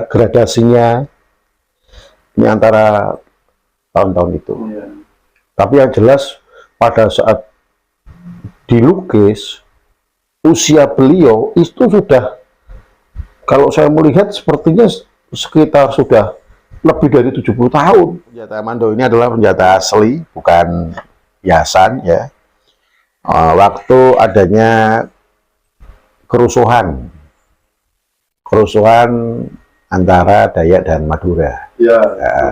gradasinya ini antara tahun-tahun itu. Iya. Tapi yang jelas pada saat dilukis usia beliau itu sudah, kalau saya melihat sepertinya sekitar sudah lebih dari 70 tahun. Senjata Mando ini adalah senjata asli, bukan hiasan ya. Waktu adanya kerusuhan antara Dayak dan Madura. Iya,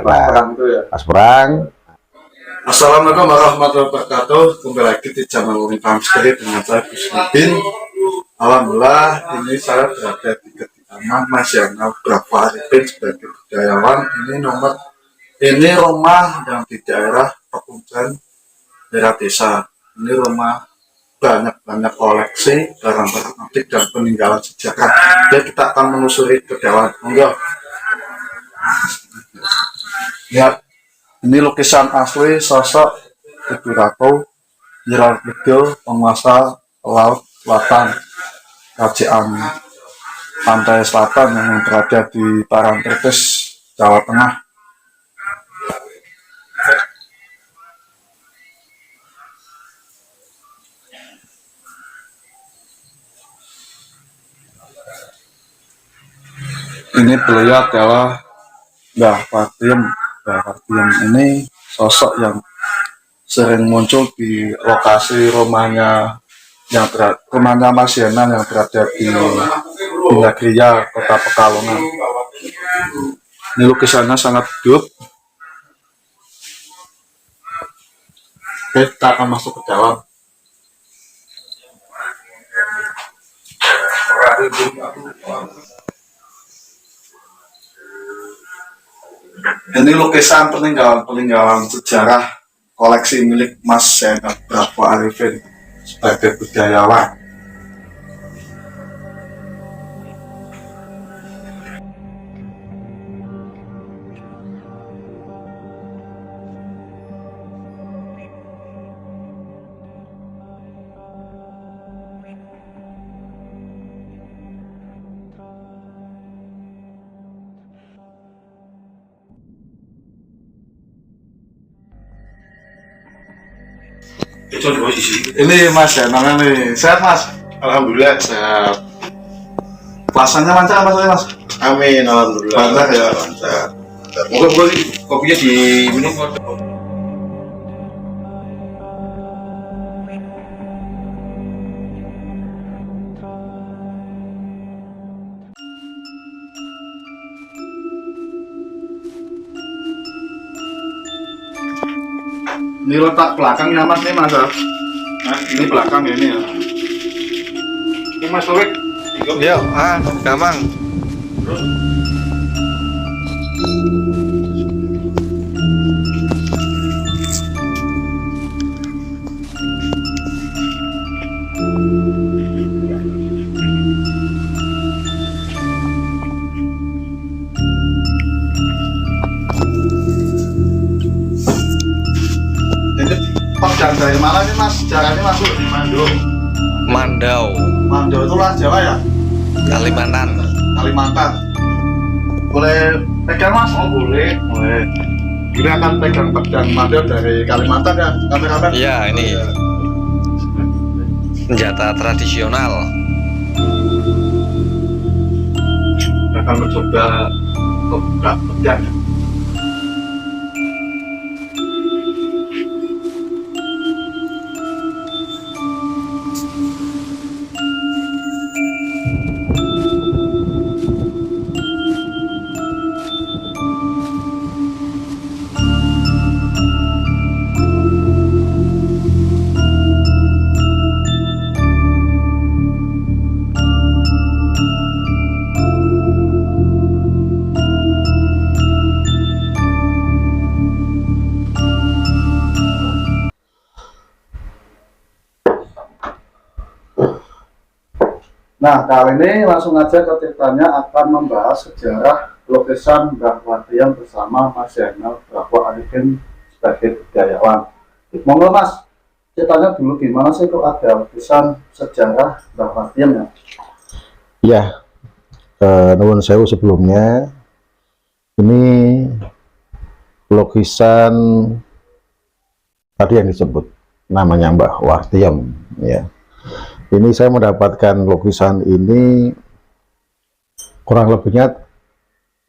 pas perang itu ya. Pas perang. Assalamualaikum warahmatullahi wabarakatuh. Kembali lagi di channel Unifam Sekali dengan saya Gus Nudin. Alhamdulillah, ini saya berada di kediaman Mas Yana Bravo Arifin sebagai budayawan. Ini rumah yang di daerah Pekunjan, daerah desa. Ini rumah banyak koleksi barang-barang antik dan peninggalan sejarah. Jadi kita akan menelusuri kediaman. Enggak. Lihat, ini lukisan asli sosok Ibu Ratu Nyiral Kidul, penguasa laut selatan kerajaan pantai selatan yang berada di Parangtritis, Jawa Tengah. Ini beliau adalah Mbah Partiem. Mbah Partiem ini sosok yang sering muncul di lokasi rumahnya Mas Yana yang berada di Bindagriya, Kota Pekalongan. Ini lukisannya sangat hidup. Oke, kita akan masuk ke dalam. Ini lukisan peninggalan sejarah koleksi milik Mas Yana Bravo Arifin sebagai budayawan. Ini Mas ya, namanya nih. Sehat Mas? Alhamdulillah sehat. Puasanya lancar Mas? Amin, alhamdulillah. Lancar ya? Lancar. Moga-moga kopinya diminum. Ini letak belakangnya Mas nih Mas. Nah, ini belakang ini ya. Ini Mas Topik. Yo, gampang. Pedang dari mana nih Mas? Sejarahnya masuk di Mandau, Mandau itu luar Jawa ya? Kalimantan. Kalimantan. Boleh pegang Mas? Oh boleh. Boleh. Ini akan pegang pedang Mandau dari Kalimantan ya, kameramen? Iya, ini senjata tradisional. Akan mencoba membuka pedang. Nah, kali ini langsung aja ke ceritanya akan membahas sejarah lukisan Mbah Partiem bersama Mas Yana Bravo Arifin sebagai budayawan. Monggo Mas, ceritanya dulu gimana sih kok ada lukisan sejarah Mbah Partiem ya? Ya, nuwun sewu sebelumnya, ini lukisan tadi yang disebut namanya Mbah Wartiem ya. Ini saya mendapatkan lukisan ini kurang lebihnya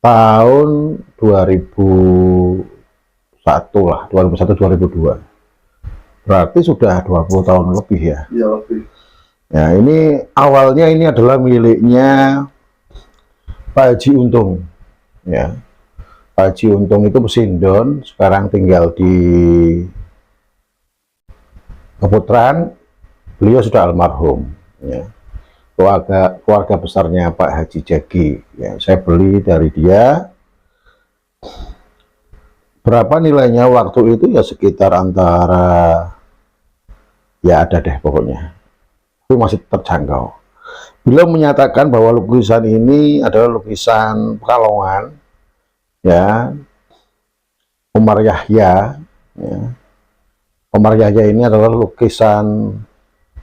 tahun 2001 lah, 2001-2002. Berarti sudah 20 tahun lebih ya. Iya, lebih. Ya, ini awalnya ini adalah miliknya Pak Haji Untung ya. Pak Haji Untung itu Pesindon, sekarang tinggal di Keputaran. Beliau sudah almarhum ya. Keluarga besarnya Pak Haji Jagi ya. Saya beli dari dia. Berapa nilainya waktu itu ya sekitar antara, ya ada deh pokoknya, itu masih terjangkau. Beliau menyatakan bahwa lukisan ini adalah lukisan Pekalongan ya, Umar Yahya ya. Umar Yahya ini adalah lukisan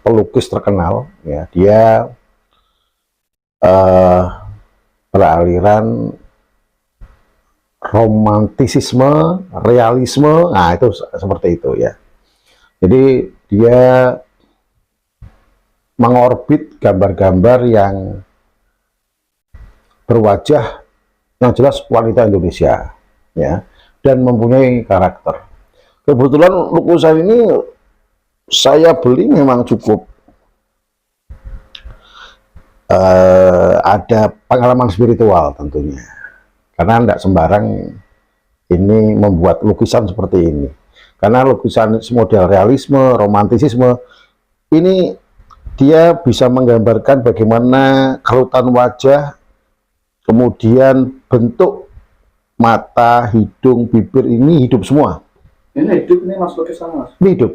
pelukis terkenal ya. Dia beraliran romantisisme, realisme, nah itu seperti itu ya. Jadi dia mengorbit gambar-gambar yang berwajah yang jelas wanita Indonesia ya, dan mempunyai karakter. Kebetulan lukisan ini saya beli memang cukup ada pengalaman spiritual tentunya, karena tidak sembarang ini membuat lukisan seperti ini, karena lukisan model realisme, romantisisme ini dia bisa menggambarkan bagaimana kerutan wajah, kemudian bentuk mata, hidung, bibir ini hidup semua. Ini hidup, ini Mas lukisan Mas. Ini hidup.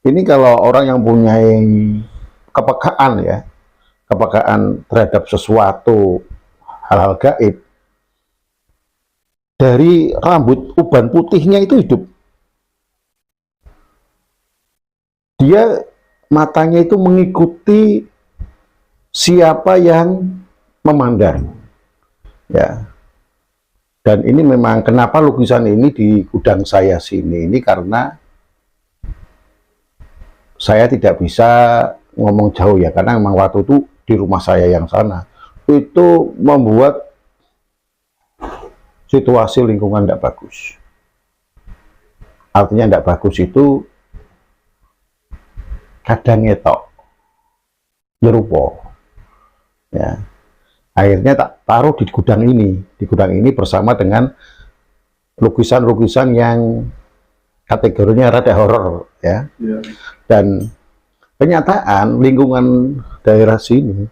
Ini kalau orang yang punya kepekaan ya, kepekaan terhadap sesuatu, hal-hal gaib, dari rambut uban putihnya itu hidup. Dia matanya itu mengikuti siapa yang memandang ya. Dan ini memang kenapa lukisan ini di gudang saya sini ini, karena saya tidak bisa ngomong jauh ya, karena memang waktu itu di rumah saya yang sana itu membuat situasi lingkungan tidak bagus. Artinya tidak bagus itu kadang ngetok, nyerupo ya. Akhirnya tak taruh di gudang ini bersama dengan lukisan-lukisan yang kategorinya rada horor ya. Yeah. Dan kenyataan lingkungan daerah sini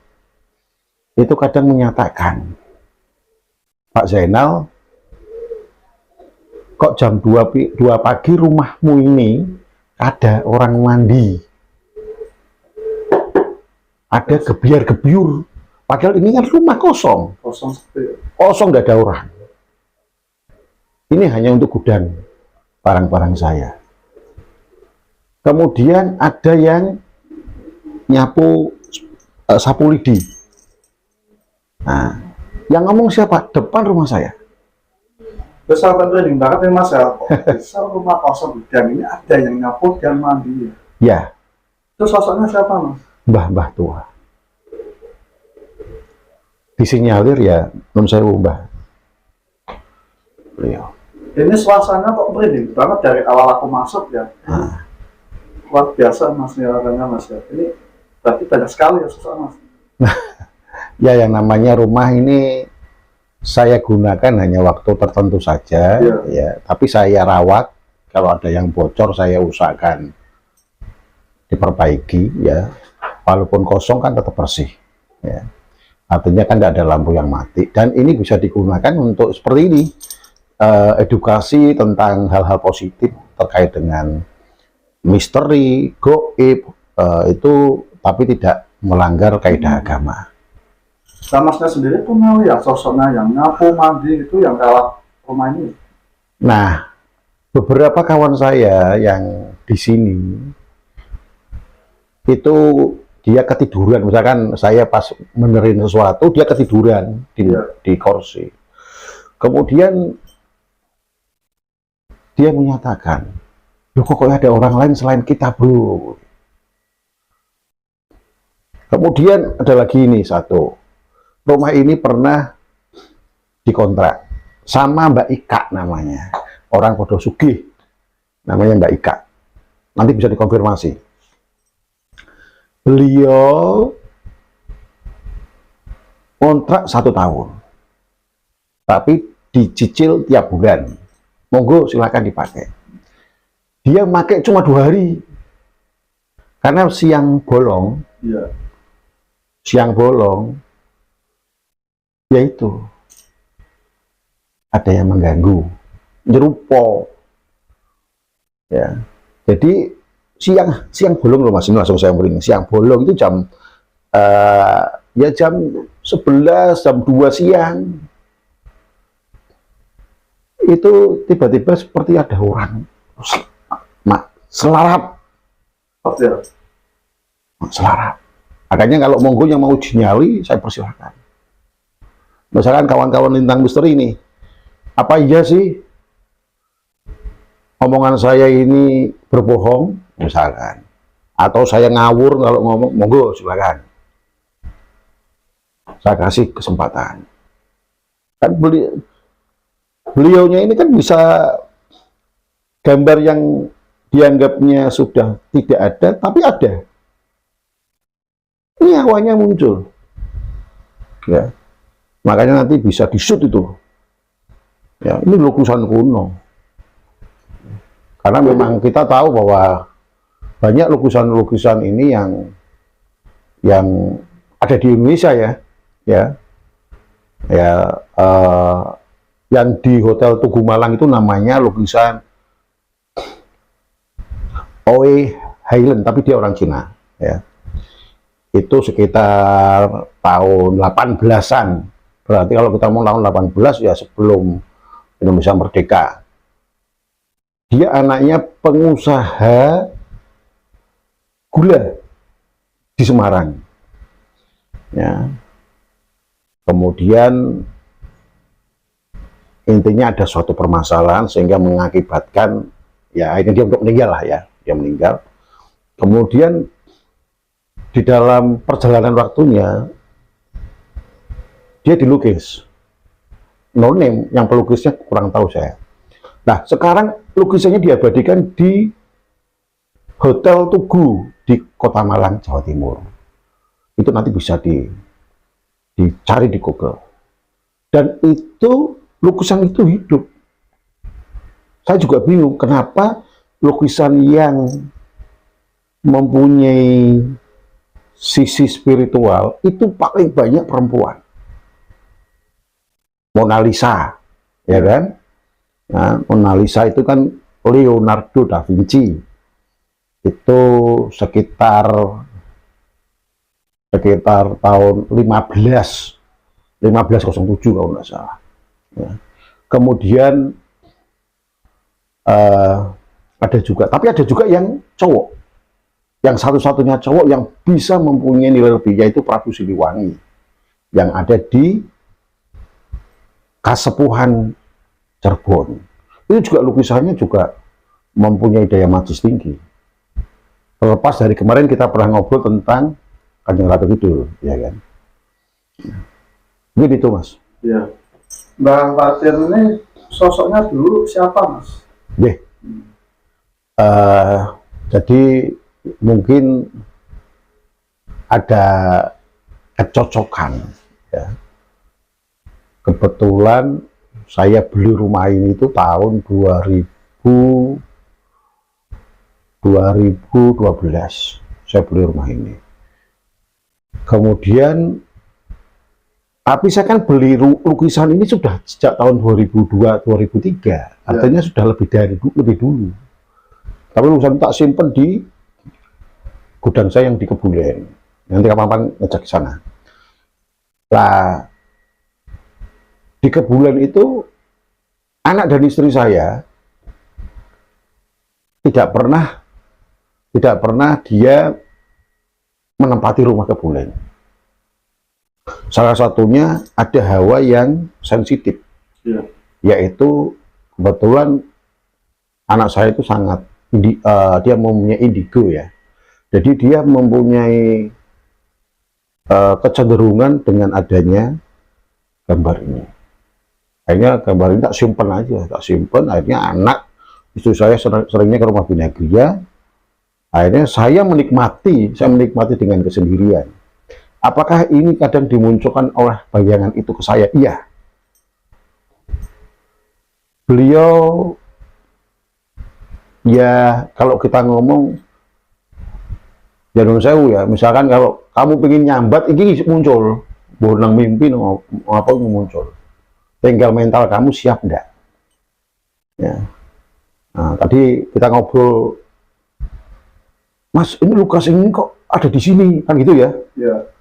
itu kadang menyatakan, Pak Zainal, kok jam 2 pagi rumahmu ini ada orang mandi, ada gebiar-gebiur. Padahal ini kan rumah kosong. Kosong, tidak ada orang. Ini hanya untuk gudang barang-barang saya. Kemudian ada yang nyapu sapu lidi. Nah, yang ngomong siapa? Depan rumah saya. Besar penting banget nih Mas ya. Besar rumah kosong gudang ini ada yang nyapu dan mandi. Ya. Itu sosoknya siapa Mas? Mbah tua. Disinyalir ya, belum saya ubah. Beliau. Ini suasana kok merinding banget dari awal aku masuk ya. Luar biasa Mas niarannya Mas ya. Ini berarti banyak sekali ya sosok Mas. Ya, yang namanya rumah ini saya gunakan hanya waktu tertentu saja ya. Tapi saya rawat. Kalau ada yang bocor saya usahakan diperbaiki ya. Walaupun kosong kan tetap bersih ya. Artinya kan tidak ada lampu yang mati, dan ini bisa digunakan untuk seperti ini, edukasi tentang hal-hal positif terkait dengan misteri, goib, itu tapi tidak melanggar kaidah agama. Nah, Masnya sendiri tuh mau ya sosoknya yang nyapu mandi itu yang rawat rumah ini. Nah, beberapa kawan saya yang di sini itu dia ketiduran, misalkan saya pas benerin sesuatu, dia ketiduran di kursi. Kemudian dia menyatakan, loh kok ada orang lain selain kita, bro. Kemudian ada lagi ini satu, rumah ini pernah dikontrak sama Mbak Ika namanya, orang Podo Sugih, namanya Mbak Ika. Nanti bisa dikonfirmasi. Beliau kontrak 1 tahun, tapi dicicil tiap bulan. Monggo silakan dipakai. Dia pakai cuma 2 hari, karena siang bolong, yaitu ada yang mengganggu, nyerupo, ya. Jadi siang bolong loh Mas, ini langsung saya beri. Siang bolong itu jam ya jam 11, jam 2 siang. Itu tiba-tiba seperti ada orang selarap. Selarap. Makanya kalau monggo yang mau uji nyali, saya persilahkan. Misalkan kawan-kawan lintang misteri ini, apa iya sih omongan saya ini berbohong, misalkan, atau saya ngawur kalau ngomong, monggo silakan, saya kasih kesempatan. Kan beliaunya ini kan bisa gambar yang dianggapnya sudah tidak ada, tapi ada. Ini awalnya muncul, ya. Makanya nanti bisa di-shoot itu. Ya, ini lukisan kuno. Karena memang kita tahu bahwa banyak lukisan-lukisan ini yang ada di Indonesia yang di Hotel Tugu Malang itu namanya lukisan Oe Highland, tapi dia orang Cina, ya. Itu sekitar tahun 18-an. Berarti kalau kita mau tahun 18 ya sebelum Indonesia merdeka. Dia anaknya pengusaha gula di Semarang. Ya. Kemudian intinya ada suatu permasalahan sehingga mengakibatkan ya ini dia untuk meninggal lah ya, dia meninggal. Kemudian di dalam perjalanan waktunya dia dilukis. No name, yang pelukisnya kurang tahu saya. Nah, sekarang lukisannya diabadikan di Hotel Tugu di Kota Malang, Jawa Timur. Itu nanti bisa dicari di Google. Dan itu, lukisan itu hidup. Saya juga bingung, kenapa lukisan yang mempunyai sisi spiritual itu paling banyak perempuan. Mona Lisa, ya kan? Nah, Mona Lisa itu kan Leonardo da Vinci. Itu sekitar tahun 1507 kalau nggak salah. Ya. Kemudian ada juga, tapi ada juga yang cowok. Yang satu-satunya cowok yang bisa mempunyai nilai lebih, yaitu Prabu Siliwangi, yang ada di Kasepuhan Cirebon. Itu juga lukisannya juga mempunyai daya magis tinggi. Terlepas dari kemarin kita pernah ngobrol tentang Kanjeng Ratu Kidul, ya kan? Begitu Mas. Ya. Mbah Fatir ini sosoknya dulu siapa Mas? Jadi mungkin ada kecocokan, ya. Kebetulan saya beli rumah ini itu tahun 2012. Saya beli rumah ini. Kemudian, tapi saya kan beli lukisan ini sudah sejak tahun 2002-2003. Artinya sudah lebih dulu. Tapi lukisan tak simpen di gudang saya yang di Kebulen. Nanti kapan-kapan ngecek ke sana. Nah, di Kebulen itu anak dan istri saya tidak pernah dia menempati rumah Kebuleng. Salah satunya ada hawa yang sensitif, Iya. yaitu kebetulan anak saya itu sangat dia mempunyai indigo ya. Jadi dia mempunyai kecenderungan dengan adanya gambar ini. Akhirnya gambar ini tak simpen aja, akhirnya anak istri saya seringnya ke rumah Bina Gria. Akhirnya saya menikmati dengan kesendirian. Apakah ini kadang dimunculkan oleh bayangan itu ke saya? Iya. Beliau, ya kalau kita ngomong, ya dong sewu ya, misalkan kalau kamu pengen nyambat, ini muncul, bonang mimpi, apa muncul. Tinggal mental kamu siap enggak? Ya. Nah, tadi kita ngobrol, Mas, ini Lukas ini kok ada di sini, kan gitu ya? Iya.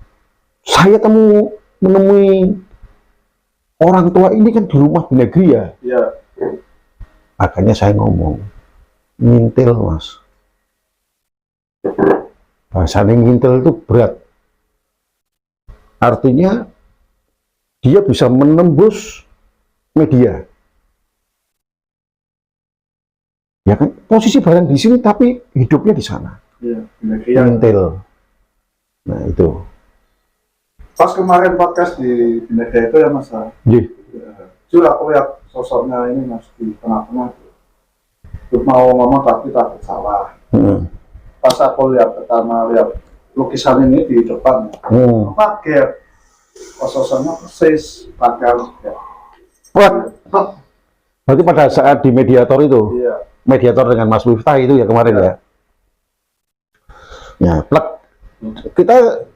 Saya menemui orang tua ini kan di rumah Bina Gria. Iya. Makanya saya ngomong, ngintil Mas. Bahasanya ngintil itu berat. Artinya dia bisa menembus media. Ya kan, posisi barang di sini tapi hidupnya di sana. Iya. Iya. Ngintil. Nah itu. Pas kemarin podcast di Bineka itu ya Mas. Iya. Jujur aku lihat sosoknya ini Mas di tengah-tengah. Mau ngomong tapi takut salah. Pas aku lihat pertama lihat lukisan ini di depan, kaget. Sosoknya persis pakai ya. Wah, berarti pada saat di mediator itu, Iya. mediator dengan Mas Miftah itu ya kemarin ya. Ya, plek.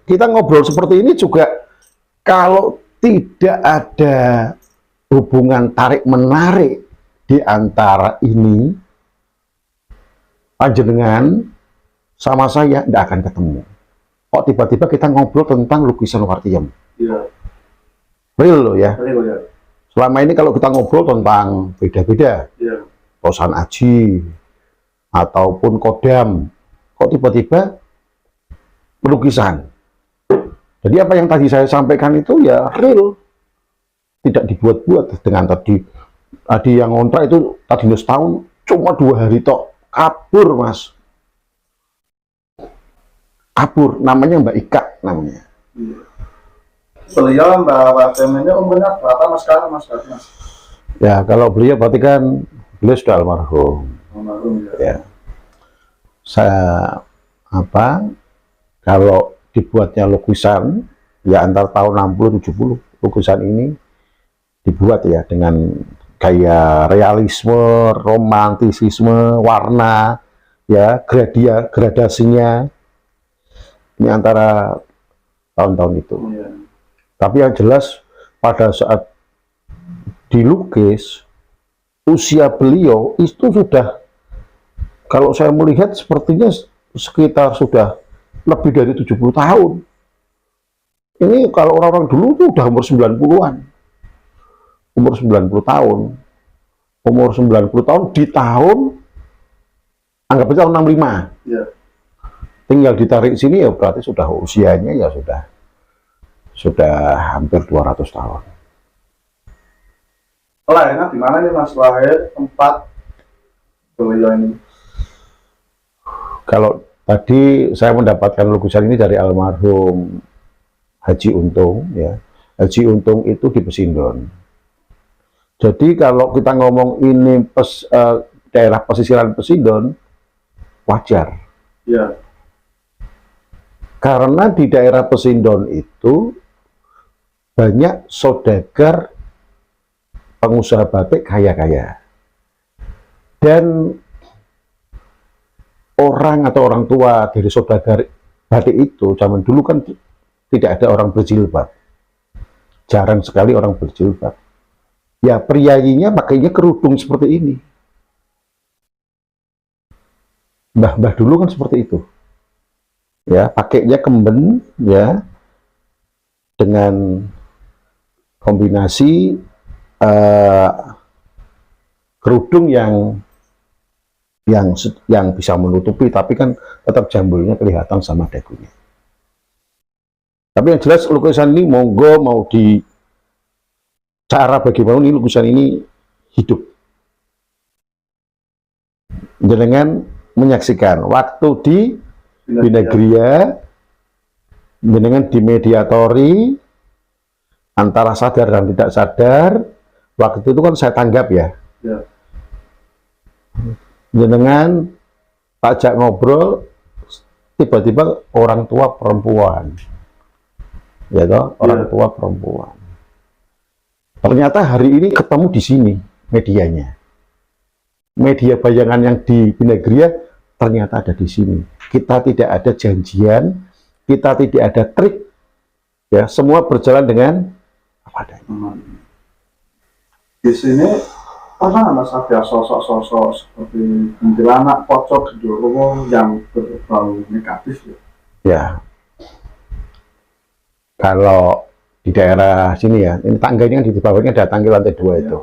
Kita ngobrol seperti ini juga kalau tidak ada hubungan tarik-menarik di antara ini, panjenengan sama saya tidak akan ketemu. Kok tiba-tiba kita ngobrol tentang lukisan Wartiem? Iya. Real loh ya. Real ya. Selama ini kalau kita ngobrol tentang beda-beda, Iya. Tosan Aji ataupun Kodam, kok tiba-tiba lukisan. Jadi apa yang tadi saya sampaikan itu ya real, tidak dibuat-buat. Dengan tadi yang ngontrak itu tadi setahun cuma 2 hari tok kabur Mas, kabur. Namanya Mbak Ika namanya. Iya. Beliau Mbak Wartiem ini umurnya berapa Mas sekarang Mas? Ya kalau beliau berarti kan beliau sudah almarhum. Almarhum ya. Ya. Saya kalau dibuatnya lukisan ya antar tahun 60-70 lukisan ini dibuat ya dengan gaya realisme, romantisisme, warna ya, gradasinya ini antara tahun-tahun itu. Iya. Tapi yang jelas pada saat dilukis usia beliau itu sudah, kalau saya melihat sepertinya sekitar sudah lebih dari 70 tahun. Ini kalau orang-orang dulu tuh udah umur 90-an. Umur 90 tahun. Umur 90 tahun di tahun, anggap aja tahun 65. Iya. Tinggal ditarik sini ya berarti sudah usianya ya sudah hampir 200 tahun. Lahirnya di mana nih Mas? Lahir tempat beliau ini? Kalau tadi saya mendapatkan lukisan ini dari almarhum Haji Untung ya. Haji Untung itu di Pesindon. Jadi kalau kita ngomong ini daerah pesisiran Pesindon wajar. Iya. Karena di daerah Pesindon itu banyak saudagar pengusaha batik kaya-kaya. Dan orang atau orang tua dari saudagar batik itu zaman dulu kan tidak ada orang berjilbab. Jarang sekali orang berjilbab. Ya priayinya pakainya kerudung seperti ini. Mbah-mbah dulu kan seperti itu. Ya, pakainya kemben ya dengan kombinasi kerudung yang bisa menutupi, tapi kan tetap jambulnya kelihatan sama dagunya. Tapi yang jelas lukisan ini monggo mau di cara bagaimana ini lukisan ini hidup. Jenengan menyaksikan waktu di Binagria, jenengan dimediatori antara sadar dan tidak sadar. Waktu itu kan saya tanggap ya. Jenengan ajak ngobrol, tiba-tiba orang tua perempuan, ya toh, orang tua perempuan. Ternyata hari ini ketemu di sini medianya. Media bayangan yang di Binagria ternyata ada di sini. Kita tidak ada janjian, kita tidak ada trik, ya semua berjalan dengan apa adanya. Di sini pernah Mas ada sosok-sosok seperti kuntilanak, pocong, genderuwo yang berbau negatif ya? Ya, kalau di daerah sini ya, ini tangga ini kan di bawahnya ada tangga lantai 2 itu.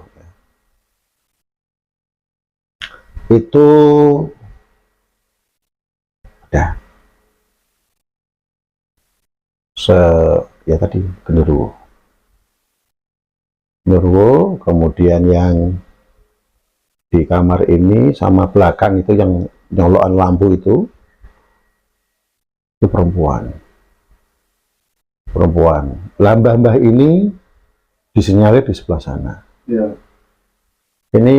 Itu ada ya tadi genderuwo, kemudian yang di kamar ini sama belakang itu yang nyolokan lampu itu perempuan. Mbah ini disinyalir di sebelah sana. Ini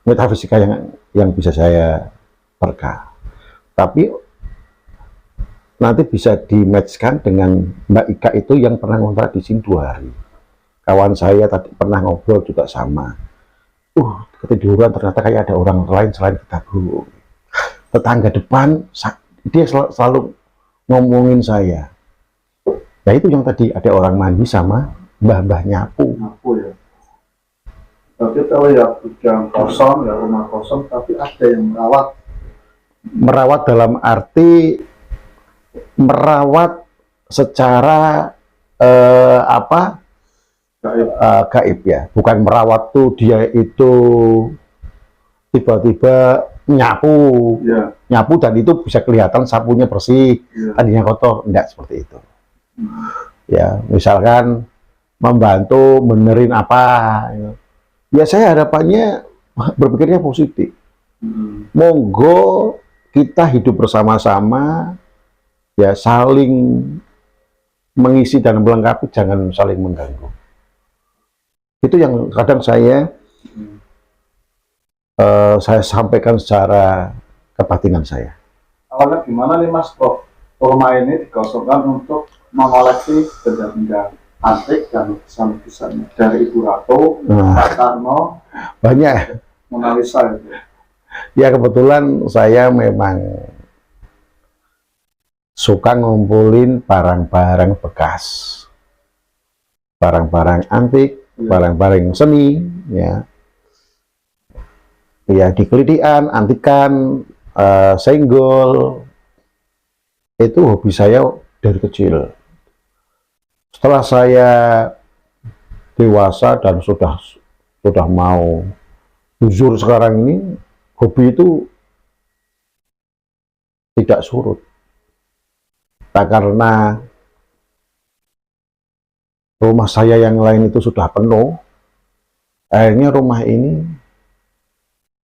metafisika yang bisa saya terka, tapi nanti bisa di-matchkan dengan Mbak Ika itu yang pernah ngontrak di sini 2 hari. Kawan saya tadi pernah ngobrol juga sama. Ketiduran ternyata kayak ada orang lain selain kita dulu. Tetangga depan dia selalu ngomongin saya. Nah itu yang tadi ada orang mandi sama mbah-mbah nyapu ya. Tapi kalau ya gudang kosong, ya rumah kosong, tapi ada yang merawat. Merawat dalam arti merawat secara gaib ya, bukan merawat tuh dia itu tiba-tiba nyapu dan itu bisa kelihatan sapunya bersih, tadinya kotor, enggak seperti itu. Ya, misalkan membantu benerin apa, ya saya harapannya berpikirnya positif. Monggo kita hidup bersama-sama, ya saling mengisi dan melengkapi, jangan saling mengganggu. Itu yang kadang saya sampaikan secara kebatinan saya. Awalnya gimana nih Mas, kok rumah ini dikosongkan untuk mengoleksi benda-benda antik dan lukisan-lukisan dari Ibu Ratu, Pak Karno, banyak, Mona Lisa itu. Ya kebetulan saya memang suka ngumpulin barang-barang bekas, barang-barang antik, barang-barang seni, ya dikelitian, antikan, senggol, itu hobi saya dari kecil. Setelah saya dewasa dan sudah mau jujur sekarang ini, hobi itu tidak surut. Nah, karena rumah saya yang lain itu sudah penuh, akhirnya rumah ini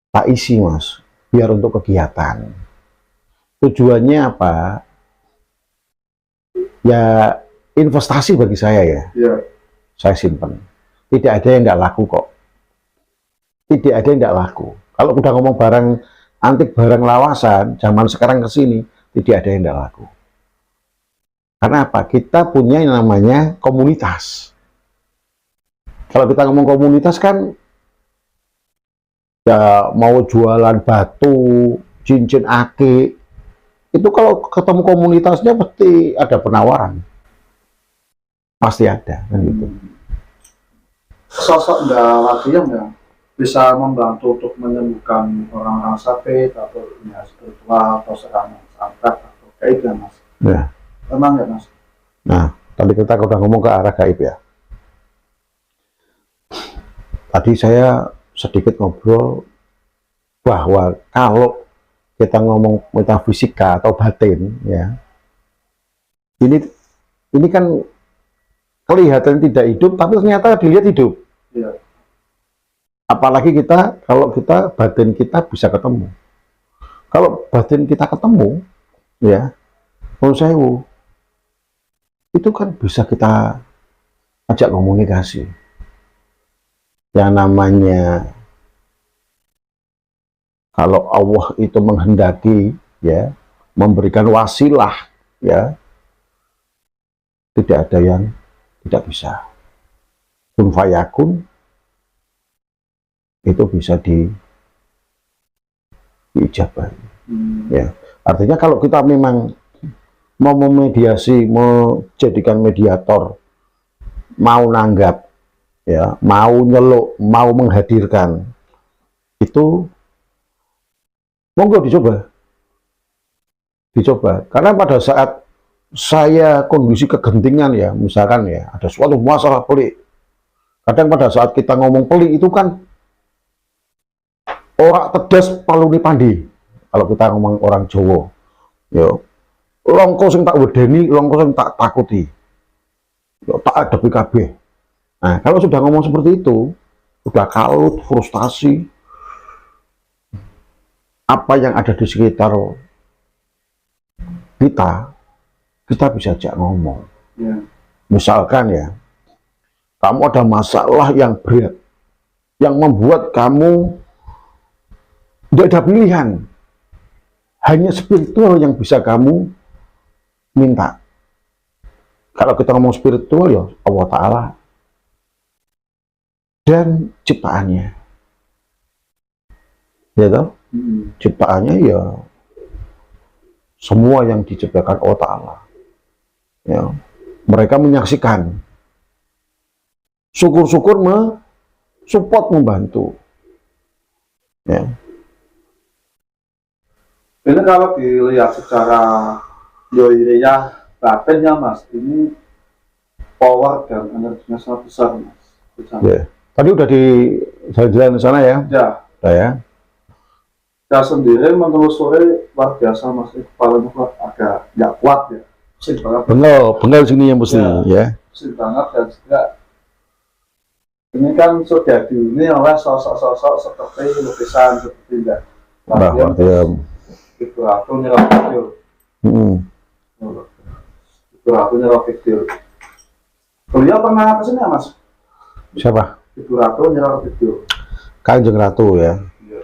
tak isi Mas, biar untuk kegiatan. Tujuannya apa? Ya investasi bagi saya ya. Saya simpan. Tidak ada yang tidak laku kok. Tidak ada yang tidak laku. Kalau udah ngomong barang antik, barang lawasan, zaman sekarang ke sini, tidak ada yang tidak laku. Karena apa? Kita punya yang namanya komunitas. Kalau kita ngomong komunitas kan, ya mau jualan batu, cincin akik, itu kalau ketemu komunitasnya pasti ada penawaran. Pasti ada, kan gitu. Sosok Mbak Wati yang bisa membantu untuk menyembuhkan orang-orang sakit atau dunia spiritual atau serangan santet atau gaib ya Mas? Ya. Memang ya Mas? Nah, tadi kita udah ngomong ke arah gaib ya. Tadi saya sedikit ngobrol bahwa kalau kita ngomong metafisika atau batin, ya, ini ini kan kelihatan tidak hidup, tapi ternyata dilihat hidup. Iya. Apalagi kalau kita batin kita bisa ketemu. Kalau batin kita ketemu, ya, menurut saya itu kan bisa kita ajak komunikasi. Yang namanya kalau Allah itu menghendaki, ya, memberikan wasilah, ya, tidak ada yang tidak bisa. Kun fayakun itu bisa diijabah. Ya, artinya kalau kita memang mau memediasi, mau jadikan mediator, mau nanggap, ya, mau nyeluk, mau menghadirkan, itu monggo dicoba. Karena pada saat saya kondisi kegentingan, ya, misalkan, ya, ada suatu masalah pelik. Kadang pada saat kita ngomong pelik itu kan orang tedas paluni pandi. Kalau kita ngomong orang Jawa, ya, longko sing tak wedeni, longko sing tak takuti, ya, tak hadapi kabeh. Nah, kalau sudah ngomong seperti itu, sudah kalut, frustasi, apa yang ada di sekitar kita bisa ajak ngomong. Ya. Misalkan, ya, kamu ada masalah yang berat, yang membuat kamu tidak ada pilihan, hanya spiritual yang bisa kamu minta. Kalau kita ngomong spiritual, ya Allah Ta'ala dan ciptaannya, ya toh? Ciptaannya, ya, semua yang diciptakan Allah Ta'ala, ya, mereka menyaksikan, syukur-syukur support, membantu, ya. Ini kalau dilihat secara yoiriah batinnya Mas, ini power dan energinya sangat besar Mas. Ya. Tadi udah di jalan-jalan sana, ya? Ya. Udah, ya? Saya sendiri menelusuri luar biasa Mas, kepalanya agak nggak kuat ya. Pusing banget. Benar sini yang mesti, ya. Pusing banget dan juga ini kan sudah dihuni oleh sosok-sosok seperti lukisan seperti enggak. Ibu Ratu Nyerah Video. Ibu Ratu Nyerah Video. Beliau pernah kesini ya Mas? Siapa? Ibu Ratu Nyerah Video. Kanjeng Ratu, ya. Iya.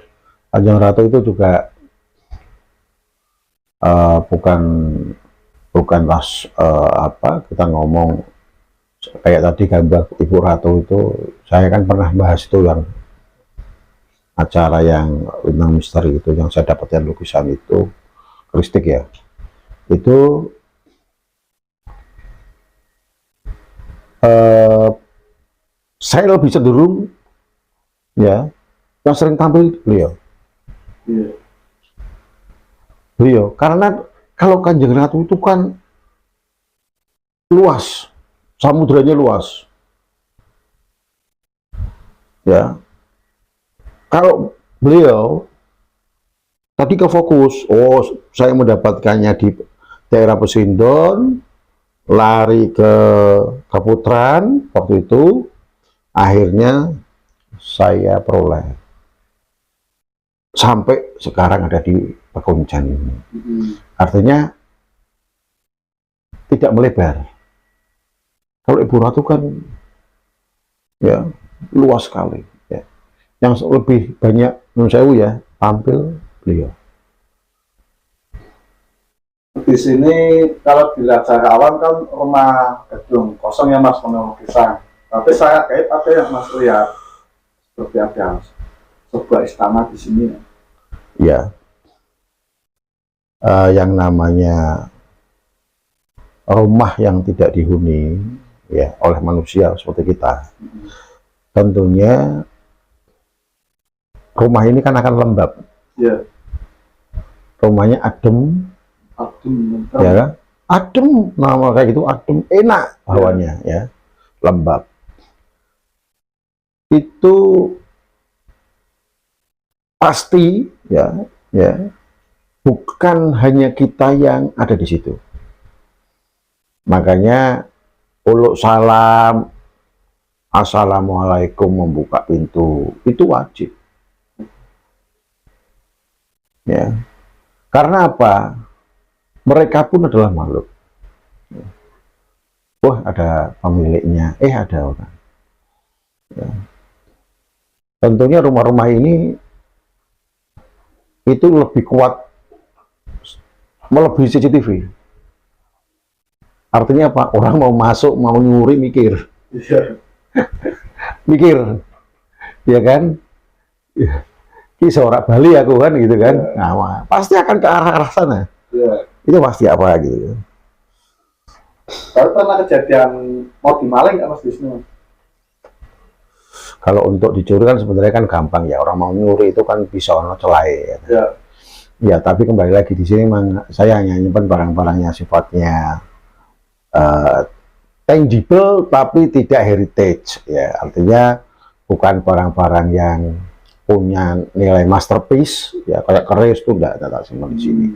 Kanjeng Ratu itu juga bukanlah apa kita ngomong kayak tadi gambar Ibu Ratu itu, saya kan pernah bahas itu yang acara yang Lintang Misteri itu, yang saya dapatkan lukisan itu kristik, ya, itu saya lebih cenderung, ya, yang sering tampil beliau. Iya. Beliau, karena kalau Kanjeng Ratu itu kan luas, samudranya luas, ya. Kalau beliau tadi ke fokus, saya mendapatkannya di daerah Pesindon, lari ke Kaputran waktu itu, akhirnya saya peroleh sampai sekarang ada di Pekunjan ini. Artinya tidak melebar. Kalau Ibu Ratu kan, ya, luas sekali, ya. Yang lebih banyak menurut saya, ya, tampil beliau. Di sini kalau dilihat secara awam kan rumah gedung kosong ya Mas, penuh lukisan. Tapi saya kait apa yang Mas lihat seperti ada sebuah istana di sini. Ya, yang namanya rumah yang tidak dihuni, ya, oleh manusia seperti kita, tentunya rumah ini kan akan lembab. Ya. Rumahnya adem, ya kan? Adem, nama kayak gitu, adem, enak hawanya, ya, lembab. Itu pasti, ya, bukan hanya kita yang ada di situ. Makanya uluk salam, assalamualaikum, membuka pintu itu wajib. Ya, karena apa? Mereka pun adalah makhluk. Wah, ada pemiliknya, ada orang. Ya. Tentunya rumah-rumah ini itu lebih kuat melebihi CCTV. Artinya apa? Orang mau masuk, mau nyuri, mikir. Mikir. Ya kan? Ki seorang Bali aku kan gitu kan. Nah, pasti akan ke arah sana. Itu pasti apa gitu. Kalau pernah kejadian mau dimaling nggak Mas Wisnu? Kalau untuk dicuri kan sebenarnya kan gampang ya, orang mau nyuri itu kan bisa ono celai. Ya, tapi kembali lagi di sini memang saya hanya nyimpan barang-barangnya sifatnya tangible tapi tidak heritage ya, artinya bukan barang-barang yang punya nilai masterpiece ya, kayak keris itu enggak ada simpan di sini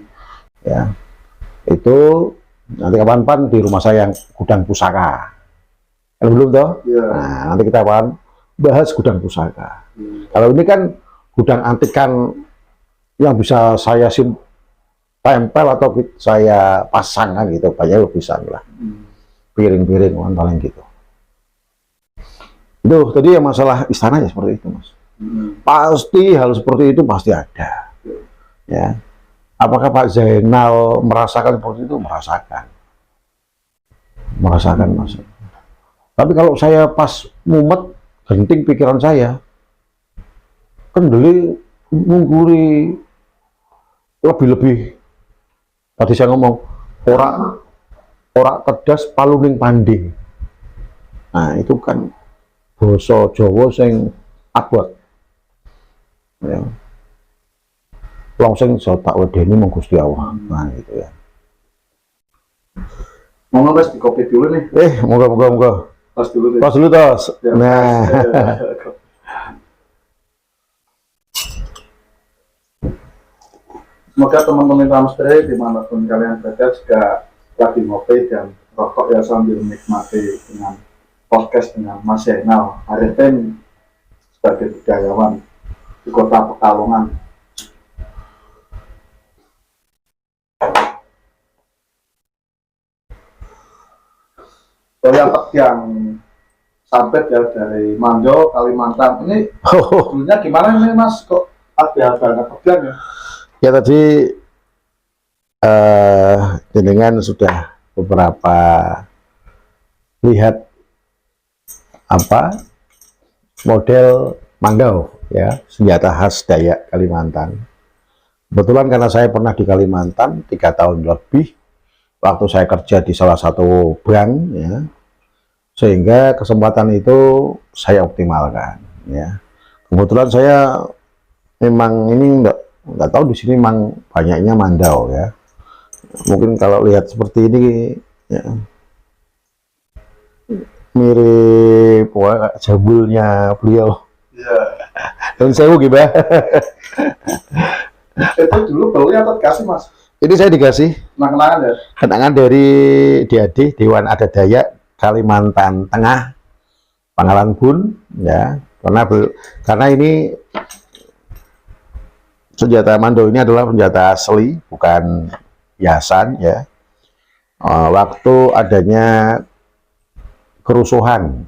ya. Itu nanti kapan-kapan di rumah saya yang gudang pusaka belum toh. Nah, nanti kita akan bahas gudang pusaka. Kalau ini kan gudang antik kan yang bisa saya tempel atau saya pasangkan gitu, banyak bisa lah. Piring-piring paling gitu. Itu tadi yang masalah istana ya seperti itu, Mas. Pasti hal seperti itu pasti ada. Ya. Apakah Pak Zainal merasakan seperti itu? Merasakan. Merasakan, Mas. Tapi kalau saya pas mumet, genting pikiran saya, kendeli mengguri lebih-lebih. Tadi saya ngomong, ora kedas paluning panding. Nah, itu kan basa Jawa sing abot. Ya. Wong sing iso tak wedeni mung Gusti Allah. Nah, gitu ya. Mau Mas di kopi dulu nih. Moga. Tos dulu deh. Tos dulu tos. Nah. Semoga teman-teman Ramstre dimanapun kalian berada juga lagi ngopi dan rokok ya sambil menikmati dengan podcast dengan Mas Zainal Arifin sebagai budayawan di kota Pekalongan. Yang sabet ya dari Manjo, Kalimantan. Ini dulunya gimana nih Mas? Kok ada kebian ya? Ya tadi jenengan sudah beberapa lihat apa model Mandau ya, senjata khas Dayak Kalimantan. Kebetulan karena saya pernah di Kalimantan 3 tahun lebih, waktu saya kerja di salah satu bank ya, sehingga kesempatan itu saya optimalkan ya. Kebetulan saya memang ini nggak tahu di sini memang banyaknya Mandau ya. Mungkin kalau lihat seperti ini ya, mirip jambulnya beliau. Dan saya gimana? Itu dulu beli atau dikasih Mas? Ini saya dikasih Kenangan ya? kenangan dari DAD Dewan Adat Dayak Kalimantan Tengah, Pangkalan Bun ya. Karena ini senjata Mandau ini adalah senjata asli, bukan hiasan ya. Waktu adanya kerusuhan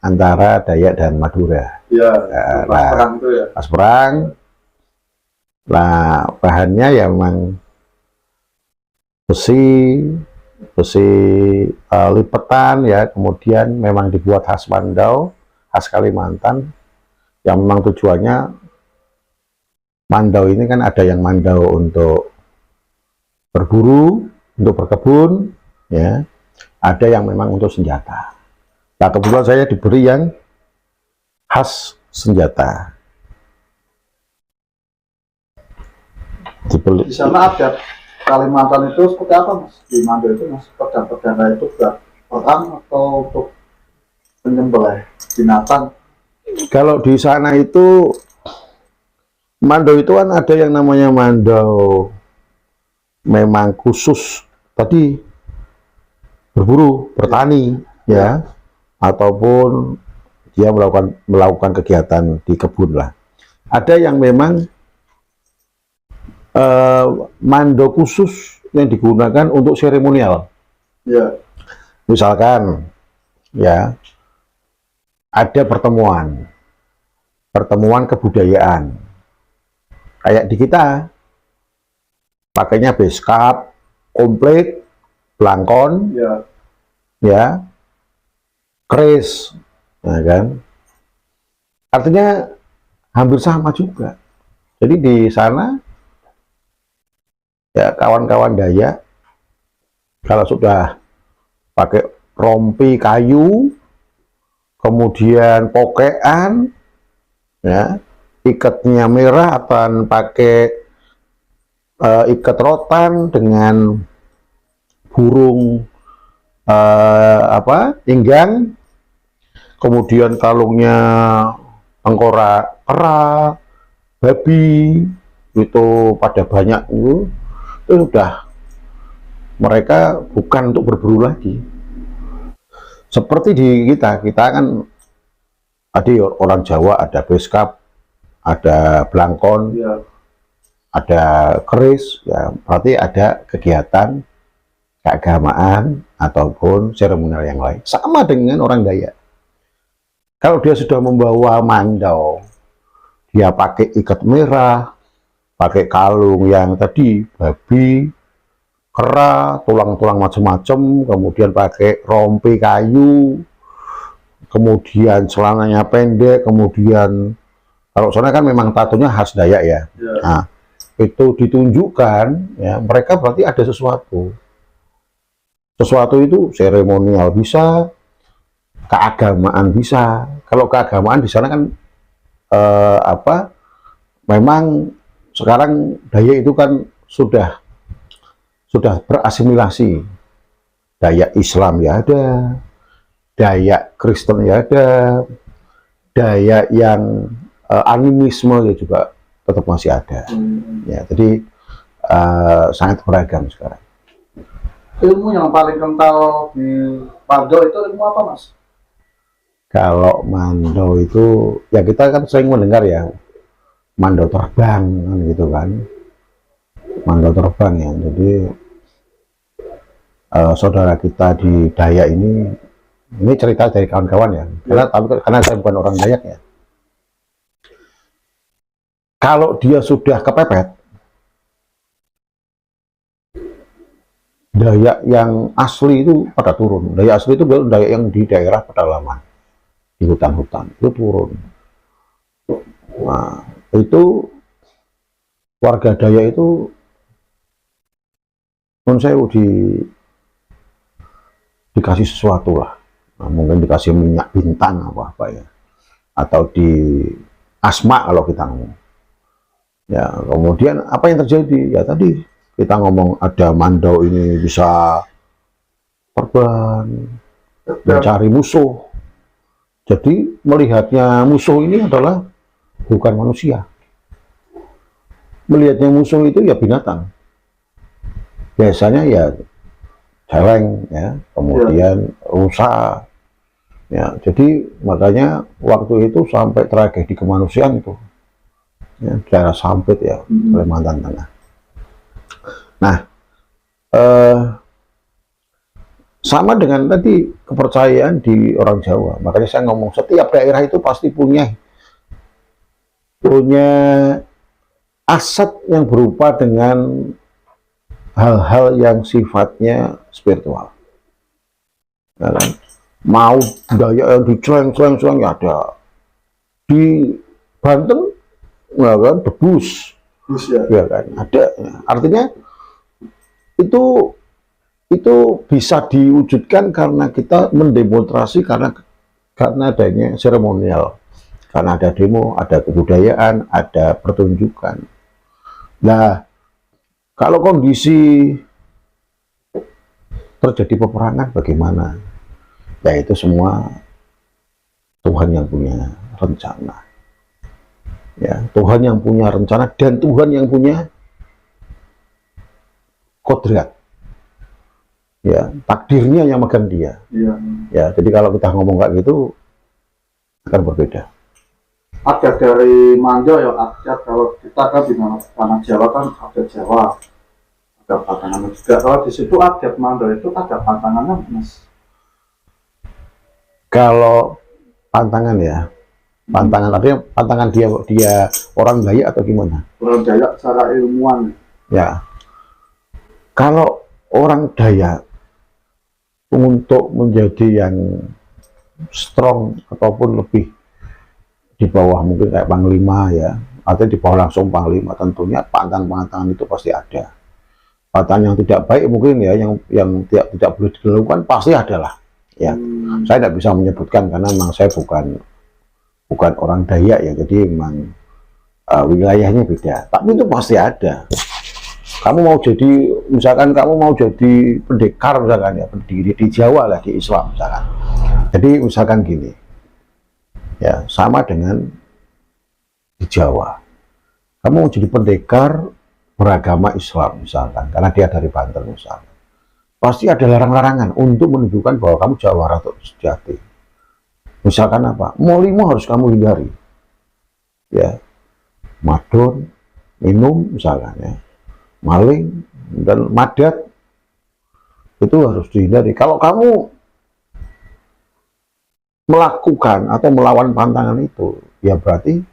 antara Dayak dan Madura. Iya. Perang itu ya. Pas perang, lah bahannya ya memang besi lipetan ya, kemudian memang dibuat khas Mandau, khas Kalimantan, yang memang tujuannya Mandau ini kan ada yang Mandau untuk berburu, untuk berkebun, ya, ada yang memang untuk senjata. Nah, kebetulan saya diberi yang khas senjata. Di sana ada Kalimantan itu seperti apa Mas? Di Mandau itu Mas, pedang-pedang itu buat perang atau untuk penyembelih binatang? Kalau di sana itu Mandau itu kan ada yang namanya Mandau memang khusus tadi berburu, bertani, ya, ataupun dia melakukan kegiatan di kebun lah. Ada yang memang mando khusus yang digunakan untuk seremonial. Ya. Misalkan, ya, ada pertemuan kebudayaan. Kayak di kita, pakainya beskap, komplit, blangkon, Ya. ya, keris, ya kan? Artinya hampir sama juga. Jadi di sana, ya kawan-kawan Dayak, kalau sudah pakai rompi kayu, kemudian pokean, ya, ikatnya merah atau pakai ikat rotan dengan burung inggang, kemudian kalungnya tengkorak kera, babi, itu pada banyak itu sudah mereka bukan untuk berburu lagi. Seperti di kita kan tadi orang Jawa ada beskap, ada blangkon, Ya. ada keris, ya berarti ada kegiatan keagamaan ataupun seremonial yang lain. Sama dengan orang Dayak. Kalau dia sudah membawa mandau, dia pakai ikat merah, pakai kalung yang tadi babi, kera, tulang-tulang macam-macam, kemudian pakai rompi kayu, kemudian celananya pendek, kemudian kalau sana kan memang tatonya khas Dayak ya. Ya. Nah, itu ditunjukkan, ya mereka berarti ada sesuatu. Sesuatu itu seremonial bisa, keagamaan bisa. Kalau keagamaan di sana kan memang sekarang Dayak itu kan sudah berasimilasi. Dayak Islam ya ada, Dayak Kristen ya ada, Dayak yang animisme ya juga tetap masih ada. Ya, jadi sangat beragam sekarang. Ilmu yang paling kental di Mando itu ilmu apa, Mas? Kalau mando itu ya kita kan sering mendengar ya mando terbang kan gitu kan, mando terbang ya. Jadi saudara kita di Dayak ini cerita dari kawan-kawan ya, karena saya bukan orang Dayak ya. Kalau dia sudah kepepet, Dayak yang asli itu pada turun. Dayak asli itu Dayak yang di daerah pedalaman, di hutan-hutan itu turun. Nah, itu warga Dayak itu dikasih sesuatu lah. Nah, mungkin dikasih minyak bintang apa ya, atau di asma kalau kita ngomong. Ya, kemudian apa yang terjadi? Ya tadi kita ngomong ada mandau ini bisa terbang, mencari musuh. Jadi melihatnya musuh ini adalah bukan manusia. Melihatnya musuh itu ya binatang. Biasanya ya celeng ya, kemudian rusa. Ya, jadi makanya waktu itu sampai tragedi kemanusiaan itu. Ya, daerah Sampit ya, Kalimantan Tengah. Nah, sama dengan tadi kepercayaan di orang Jawa. Makanya saya ngomong setiap daerah itu pasti punya aset yang berupa dengan hal-hal yang sifatnya spiritual. Ya kan? Mau budaya yang diceleng-celeng ya ada. Di Banten ya kan, debus. Ya kan, ada. Artinya itu bisa diwujudkan karena kita mendemonstrasi karena adanya seremonial, karena ada demo, ada kebudayaan, ada pertunjukan. Nah, kalau kondisi terjadi peperangan bagaimana? Ya itu semua Tuhan yang punya rencana. Ya, Tuhan yang punya rencana dan Tuhan yang punya kodrat. Ya, takdirnya yang megang dia. Iya. Ya, jadi kalau kita ngomong kayak gitu akan berbeda. Ada dari Mando ya, ada kalau kita kan di tanah Jawa kan ada Jawa, ada pantangan juga. Kalau di situ ada Mando itu ada pantangannya, Mas. Kalau pantangan ya, pantangan artinya pantangan dia orang Dayak atau gimana? Orang Dayak secara ilmuwan. Ya, kalau orang Dayak untuk menjadi yang strong ataupun lebih di bawah mungkin kayak panglima ya, atau di bawah langsung panglima, tentunya pantangan-pantangan itu pasti ada. Pantangan yang tidak baik mungkin ya, yang tidak boleh dilakukan pasti ada lah. Ya, saya tidak bisa menyebutkan karena memang saya bukan orang Dayak ya, jadi memang wilayahnya beda. Tapi itu pasti ada. Kamu mau jadi, misalkan kamu mau jadi pendekar misalkan ya, di Jawa lah, di Islam misalkan. Jadi misalkan gini, ya sama dengan di Jawa. Kamu mau jadi pendekar beragama Islam misalkan, karena dia dari Banten misalkan. Pasti ada larang-larangan untuk menunjukkan bahwa kamu Jawara atau sejati. Misalkan apa? Molimo harus kamu hindari. Ya, madon, minum misalkan ya. Maling dan madat itu harus dihindari. Kalau kamu melakukan atau melawan pantangan itu, ya berarti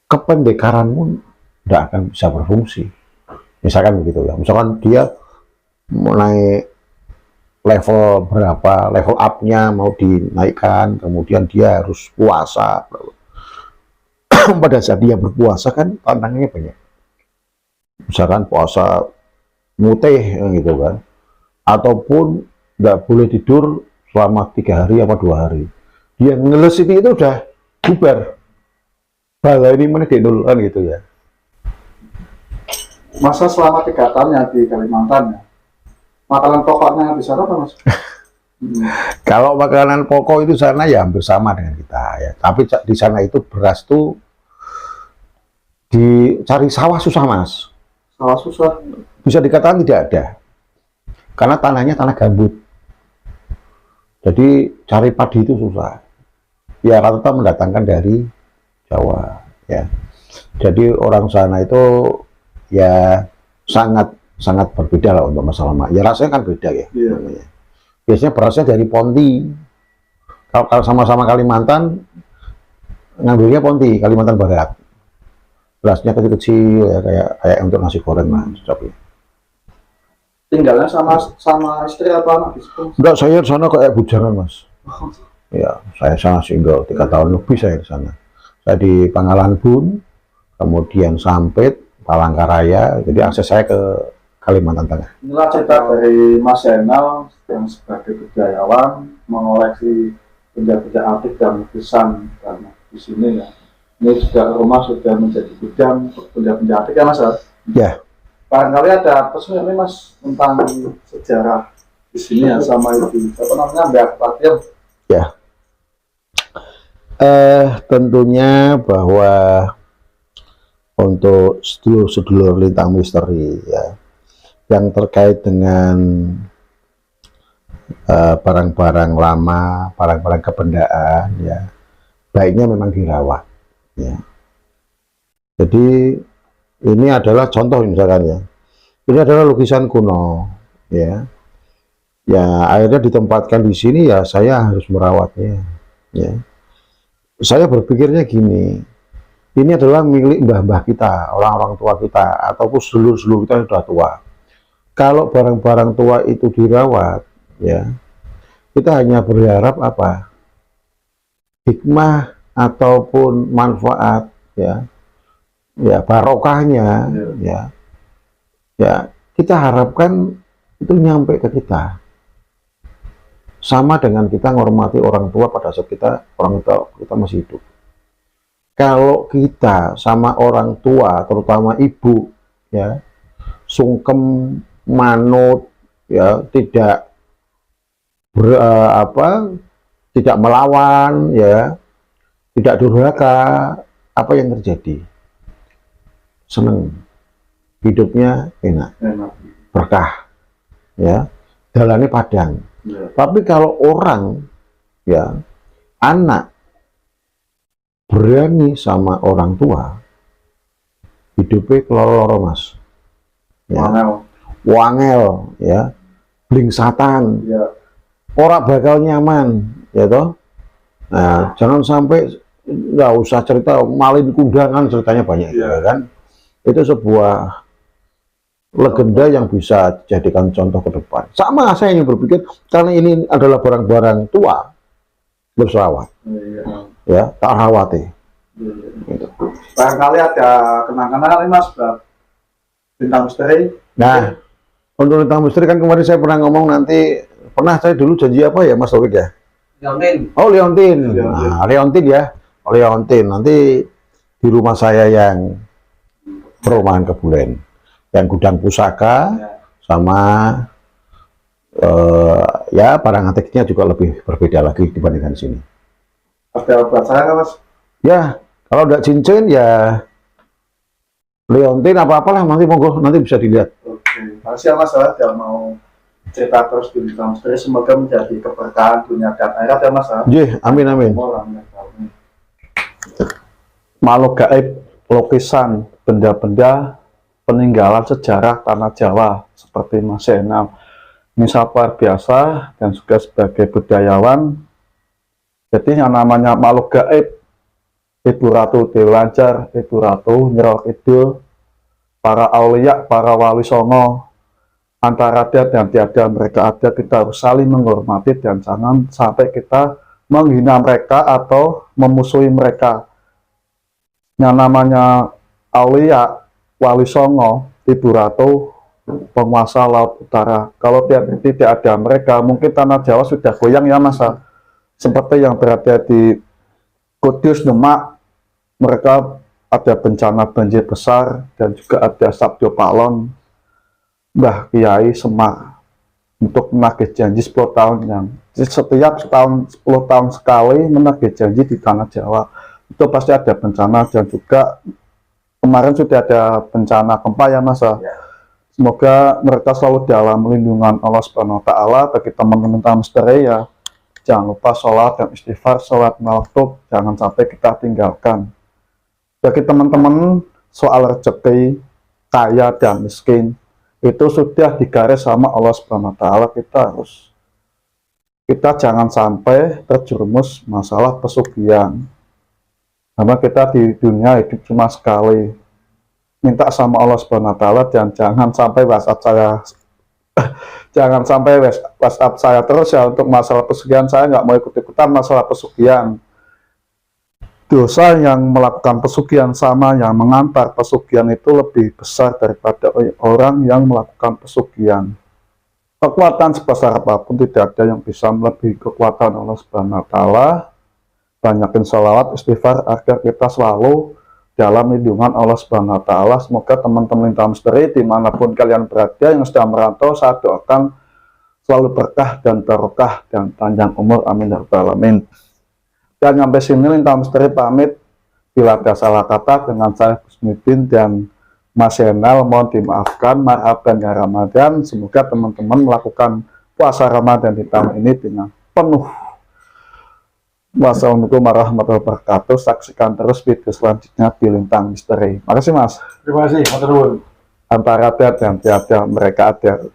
kependekaranmu tidak akan bisa berfungsi. Misalkan begitu ya. Misalkan dia mau naik level berapa, level up-nya mau dinaikkan, kemudian dia harus puasa. Pada saat dia berpuasa kan tantangannya banyak. Misalkan puasa mutih gitu kan, ataupun nggak boleh tidur selama 3 hari apa 2 hari. Dia ngeles itu udah bubar. Bala ini mana kan gitu ya. Masa selama 3 tahun ya di Kalimantan ya, makanan pokoknya di sana apa, Mas? Kalau makanan pokok itu sana ya hampir sama dengan kita ya. Tapi di sana itu beras tuh dicari sawah susah, Mas. Sawah susah. Bisa dikatakan tidak ada. Karena tanahnya tanah gambut. Jadi cari padi itu susah. Ya rata-rata mendatangkan dari Jawa ya. Jadi orang sana itu ya sangat berbeda lah untuk masalah ya rasanya kan beda ya. Iya. Biasanya berasnya dari Ponti. Kalau sama-sama Kalimantan ngambilnya Ponti, Kalimantan Barat. Berasnya kecil-kecil ya, kayak untuk nasi goreng lah. Tapi Tinggalnya sama istri atau anak di situ? enggak, saya di sana kayak bujangan, Mas. Ya, saya sana single 3 tahun lebih saya di sana. Saya di Pangalan Bun, kemudian Sampit, Palangkaraya, jadi akses saya ke Kalimantan Tengah. Inilah cerita dari Mas Zainal yang sebagai budayawan mengoleksi benda-benda antik dan lukisan karena di sini ya. Ini juga rumah sudah menjadi gudang benda-benda antik ya, Mas. Ya. Barangkali ada pesan ini, Mas, tentang sejarah di sini ya sama itu. Apa namanya, Mbak Fatir? Ya. Tentunya bahwa untuk sedulur-sedulur lintang misteri ya, yang terkait dengan barang-barang lama, barang-barang kebendaan ya, baiknya memang dirawat ya. Jadi ini adalah contoh misalkan ya, ini adalah lukisan kuno ya, akhirnya ditempatkan di sini ya, saya harus merawatnya ya. Saya berpikirnya gini, ini adalah milik mbah-mbah kita, orang-orang tua kita, ataupun sedulur-sedulur kita yang sudah tua. Kalau barang-barang tua itu dirawat ya, kita hanya berharap apa? Hikmah ataupun manfaat ya, barokahnya ya kita harapkan itu nyampe ke kita. Sama dengan kita menghormati orang tua pada saat orang tua kita masih hidup. Kalau kita sama orang tua, terutama ibu ya, sungkem, manut ya, tidak tidak melawan ya, tidak durhaka, apa yang terjadi? Seneng, hidupnya enak, berkah ya, jalannya padang. Tapi kalau orang, ya, anak berani sama orang tua, hidupnya keloro mas, ya, wangel, ya, blingsatan, orang bakal nyaman, ya toh. Nah, jangan sampai nggak usah cerita malin kundangan, ceritanya banyak, ya kan? Itu sebuah legenda yang bisa dijadikan contoh ke depan. Sama saya yang berpikir, karena ini adalah barang-barang tua, berselawat, ya, tak rawati. Gitu. Barangkali ada kenang-kenangan mas, bintang misteri. Nah, untuk bintang misteri kan kemarin saya pernah ngomong nanti, pernah saya dulu janji apa ya Mas Taufik ya? Leontin. Oh Leontin, nah, Leontin ya, Leontin nanti di rumah saya yang perumahan Kebulen, yang gudang pusaka sama ya barang antiknya juga lebih berbeda lagi dibandingkan sini. Ada buat saya mas? Ya, kalau udah cincin ya Leontin apa-apalah, nanti monggo nanti bisa dilihat. Oke, makasih ya mas, saya mau cerita terus di bintang misteri, semoga menjadi keberkahan dunia dan akhirat ya mas. Jih, amin amin. Makhluk gaib, lukisan, benda-benda peninggalan sejarah tanah Jawa seperti Mas Zainal ini luar biasa, dan juga sebagai budayawan. Jadi yang namanya makhluk gaib, Ibu Ratu Dewi Lancar, Ibu Ratu Nyiro Kidul, para aulia, para wali songo, antara ada dan tiada mereka ada, kita harus saling menghormati dan jangan sampai kita menghina mereka atau memusuhi mereka. Yang namanya aulia, wali songo, Ibu Ratu, penguasa Laut Utara, kalau tidak ada mereka, mungkin tanah Jawa sudah goyang ya mas. Seperti yang berada di Kudus, Demak, mereka ada bencana banjir besar, dan juga ada Sabdo Palon, Mbah Kiai Semar, untuk menagih janji 10 tahun, yang setiap tahun 10 tahun sekali menagih janji di tanah Jawa. Itu pasti ada bencana, dan juga kemarin sudah ada bencana gempa ya mas. Semoga mereka selalu dalam lindungan Allah Subhanahu wa Ta'ala. Bagi teman-teman misteri ya, jangan lupa sholat dan istighfar, sholat maktub jangan sampai kita tinggalkan. Bagi teman-teman soal rezeki, kaya dan miskin, itu sudah digaris sama Allah Subhanahu wa Ta'ala. Kita jangan sampai terjerumus masalah pesugihan, karena kita di dunia hidup cuma sekali. Minta sama Allah Subhanahu wa Ta'ala, dan jangan sampai WhatsApp saya terus ya untuk masalah pesugihan. Saya nggak mau ikut-ikutan masalah pesugihan. Dosa yang melakukan pesugihan sama yang mengantar pesugihan itu lebih besar daripada orang yang melakukan pesugihan. Kekuatan sebesar apapun tidak ada yang bisa melebihi kekuatan Allah Subhanahu wa Ta'ala. Banyakin sholawat, istighfar agar kita selalu dalam lindungan Allah Subhanahu wa Ta'ala. Semoga teman-teman Bintang Misteri dimanapun kalian berada yang sedang merantau, saya doakan selalu berkah dan barokah dan panjang umur, amin ya rabbal alamin. Dan sampai sini Bintang Misteri pamit. Bila ada salah kata dengan saya Gus Nidin dan Mas Zainal, mohon dimaafkan. Marhaban ya Ramadan. Semoga teman-teman melakukan puasa Ramadan di tahun ini dengan penuh. Wassalamualaikum warahmatullahi wabarakatuh. Saksikan terus video selanjutnya di Bintang Misteri. Makasih mas. Terima kasih, matur nuwun. Antara ada dan tiada mereka ada.